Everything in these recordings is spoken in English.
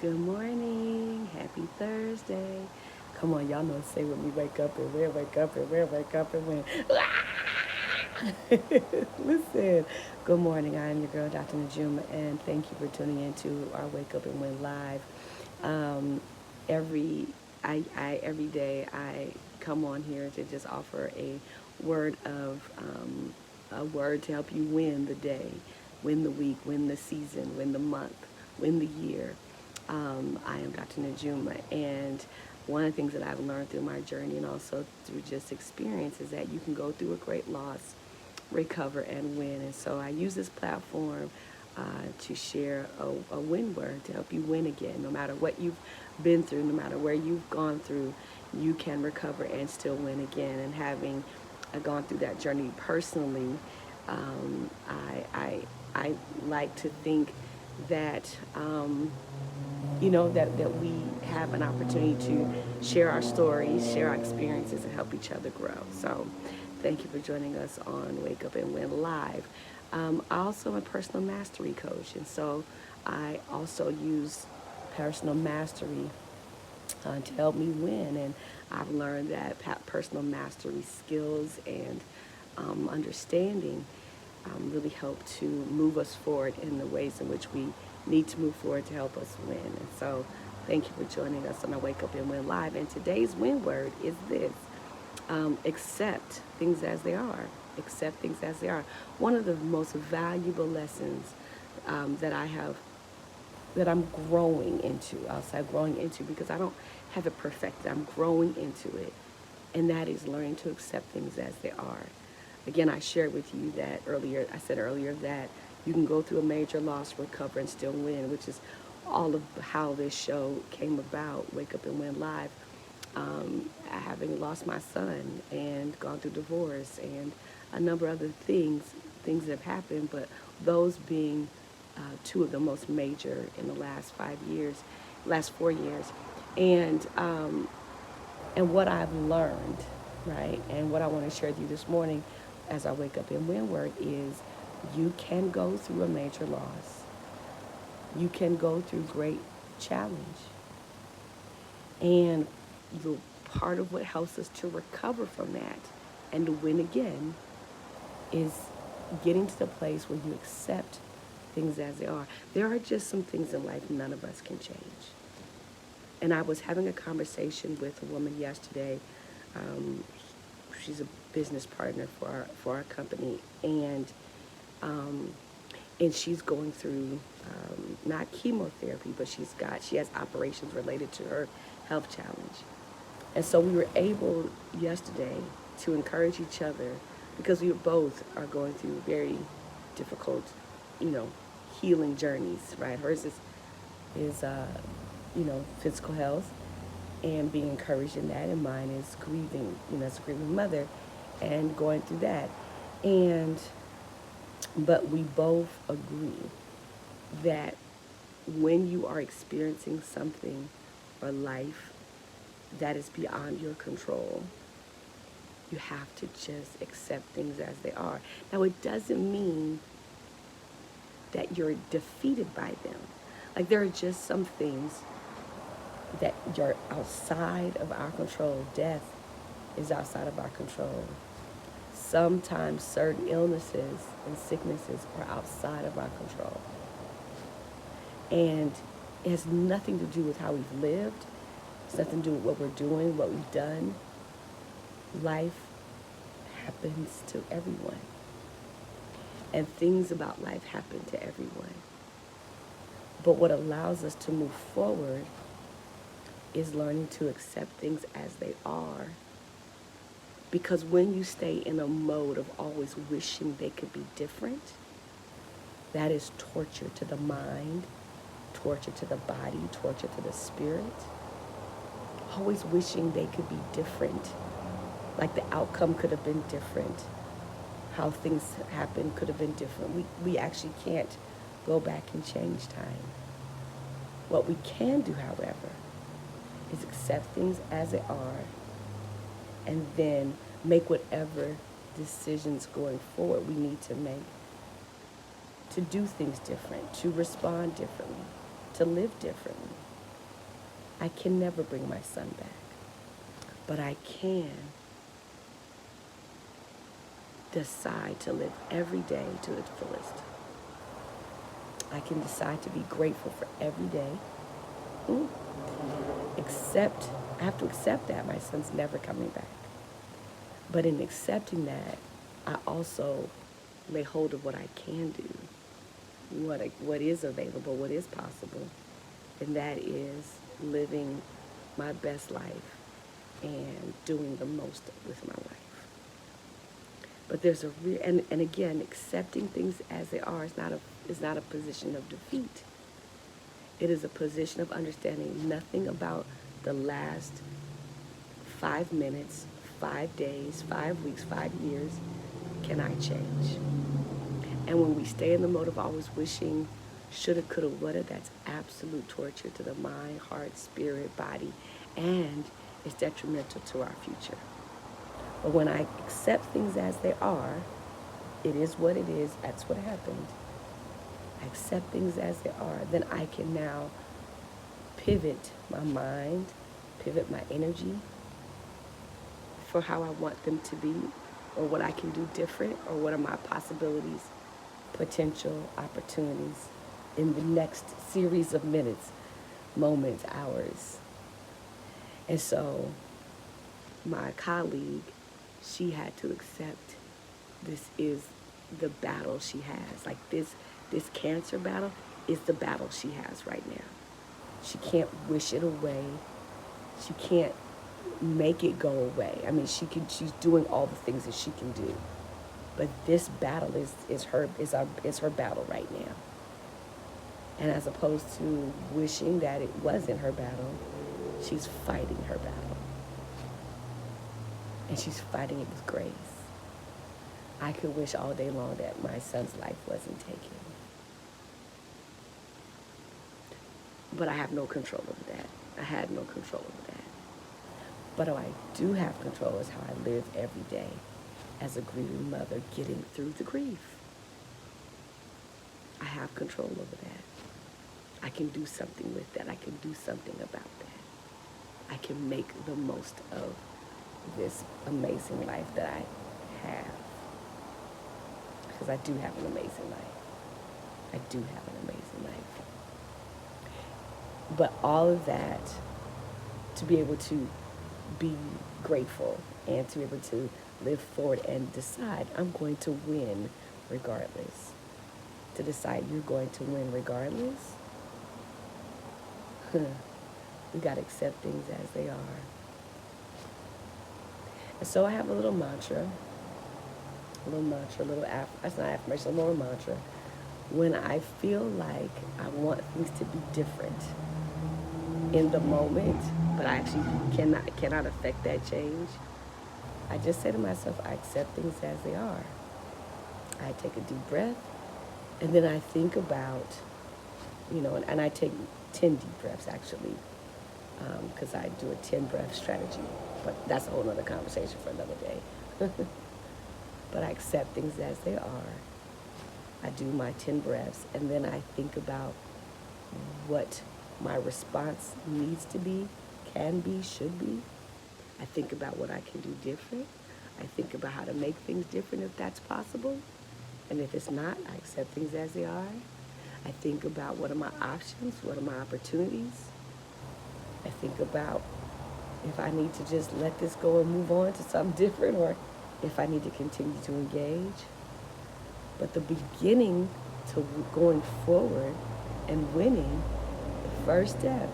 Good morning. Happy Thursday. Come on, y'all know say when we wake up and where wake up and where wake up and when. Listen, good morning. I am your girl, Dr. Najuma, and thank you for tuning in to our Wake Up and Win Live. Um, every every day I come on here to just offer word of a word to help you win the day, win the week, win the season, win the month, win the year. I am Dr. Najuma, and one of the things that I've learned through my journey and also through just experience is that you can go through a great loss, recover, and win. And so I use this platform to share a win word to help you win again. No matter what you've been through, no matter where you've gone through, you can recover and still win again. And having gone through that journey personally, um, I, I, I like to think that that we have an opportunity to share our stories, share our experiences, and help each other grow. So thank you for joining us on Wake Up and Win Live. I also am a personal mastery coach, and so I also use personal mastery to help me win. And I've learned that personal mastery skills and understanding really help to move us forward in the ways in which we need to move forward to help us win. And so thank you for joining us on our Wake Up and Win Live. And today's win word is this: accept things as they are. Accept things as they are. One of the most valuable lessons that I have, that I'm growing into, I'll say growing into because I don't have it perfected. I'm growing into it. And that is learning to accept things as they are. Again, I shared with you that earlier, I said earlier that you can go through a major loss, recover, and still win, which is all of how this show came about, Wake Up and Win Live. Having lost my son and gone through divorce and a number of other things that have happened, but those being two of the most major in the last 5 years, last 4 years. And what I've learned, right, and what I want to share with you this morning as I wake up in Windward is you can go through a major loss. You can go through great challenge. And the part of what helps us to recover from that and to win again is getting to the place where you accept things as they are. There are just some things in life none of us can change. And I was having a conversation with a woman yesterday. Um, she's a business partner for our company, um, and she's going through not chemotherapy, but she has operations related to her health challenge. And so we were able yesterday to encourage each other because we both are going through very difficult, you know, healing journeys. Right, hers is physical health and being encouraged in that, and mine is grieving, as a grieving mother and going through that. And but we both agree that when you are experiencing something or life that is beyond your control, you have to just accept things as they are. Now, it doesn't mean that you're defeated by them. Like, there are just some things that you're outside of our control. Death is outside of our control. Sometimes certain illnesses and sicknesses are outside of our control. And it has nothing to do with how we've lived. It's nothing to do with what we're doing, what we've done. Life happens to everyone. And things about life happen to everyone. But what allows us to move forward is learning to accept things as they are. Because when you stay in a mode of always wishing they could be different, that is torture to the mind, torture to the body, torture to the spirit. Always wishing they could be different, like the outcome could have been different, how things happened could have been different. We actually can't go back and change time. What we can do, however, is accept things as they are and then make whatever decisions going forward we need to make to do things different, to respond differently, to live differently. I can never bring my son back, but I can decide to live every day to the fullest. I can decide to be grateful for every day. Mm. I have to accept that my son's never coming back. But in accepting that, I also lay hold of what I can do, what is available, what is possible, and that is living my best life and doing the most with my life. But there's a real, and again, accepting things as they are is not a position of defeat. It is a position of understanding nothing about the last 5 minutes, 5 days, 5 weeks, 5 years can I change. And when we stay in the mode of always wishing, shoulda, coulda, woulda, that's absolute torture to the mind, heart, spirit, body, and it's detrimental to our future. But when I accept things as they are, it is what it is, that's what happened. I accept things as they are, then I can now pivot my mind, pivot my energy for how I want them to be, or what I can do different, or what are my possibilities, potential opportunities in the next series of minutes, moments, hours. And so my colleague, she had to accept this is the battle she has. Like this cancer battle is the battle she has right now. She can't wish it away. She can't make it go away. I mean, she's doing all the things that she can do. But this battle is her battle right now. And as opposed to wishing that it wasn't her battle, she's fighting her battle. And she's fighting it with grace. I could wish all day long that my son's life wasn't taken. But I have no control over that. I had no control over that. But what I do have control is how I live every day as a grieving mother, getting through the grief. I have control over that. I can do something with that. I can do something about that. I can make the most of this amazing life that I have. Because I do have an amazing life. I do have an amazing life. But all of that, to be able to be grateful and to be able to live forward and decide I'm going to win regardless. To decide you're going to win regardless, we got to accept things as they are. And so I have a little mantra, that's not affirmation, a little mantra. When I feel like I want things to be different in the moment, but I actually cannot affect that change, I just say to myself, I accept things as they are. I take a deep breath, and then I think about, and I take 10 deep breaths actually, because I do a 10 breath strategy, but that's a whole other conversation for another day. But I accept things as they are. I do my 10 breaths, and then I think about what my response needs to be, can be, should be. I think about what I can do different. I think about how to make things different if that's possible. And if it's not, I accept things as they are. I think about what are my options, what are my opportunities. I think about if I need to just let this go and move on to something different, or if I need to continue to engage. But the beginning to going forward and winning, the first step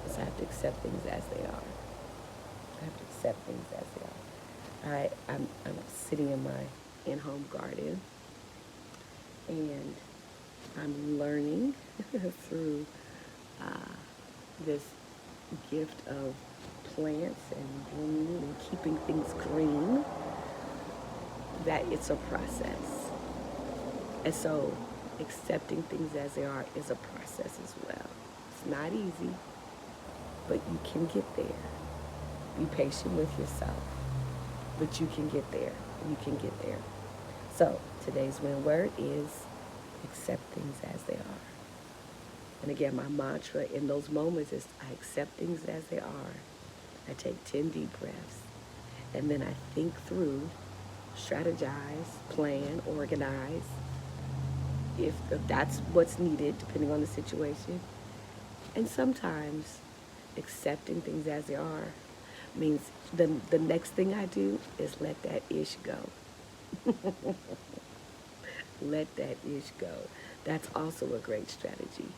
is I have to accept things as they are. I have to accept things as they are. I'm sitting in my in-home garden, and I'm learning through this gift of plants and green and keeping things green, that it's a process. And so accepting things as they are is a process as well. It's not easy, but you can get there. Be patient with yourself, but you can get there. You can get there. So today's win word is accept things as they are. And again, my mantra in those moments is I accept things as they are. I take 10 deep breaths. And then I think through, strategize, plan, organize, if that's what's needed, depending on the situation. And sometimes accepting things as they are means the next thing I do is let that ish go. Let that ish go. That's also a great strategy.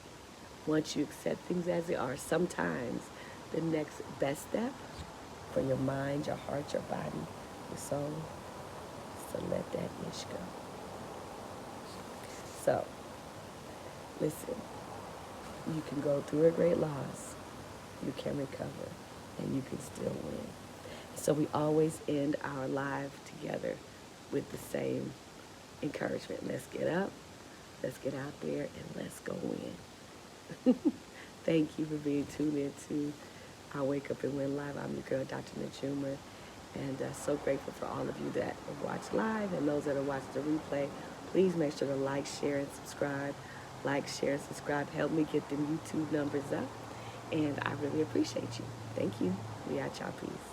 Once you accept things as they are, sometimes the next best step for your mind, your heart, your body, your soul is to let that ish go. So, listen, you can go through a great loss, you can recover, and you can still win. So we always end our live together with the same encouragement. Let's get up, let's get out there, and let's go win. Thank you for being tuned in to our Wake Up and Win Live. I'm your girl, Dr. Najuma, and so grateful for all of you that have watched live and those that have watched the replay. Please make sure to like, share, and subscribe. Like, share, and subscribe. Help me get the YouTube numbers up, and I really appreciate you. Thank you. We out, y'all. Peace.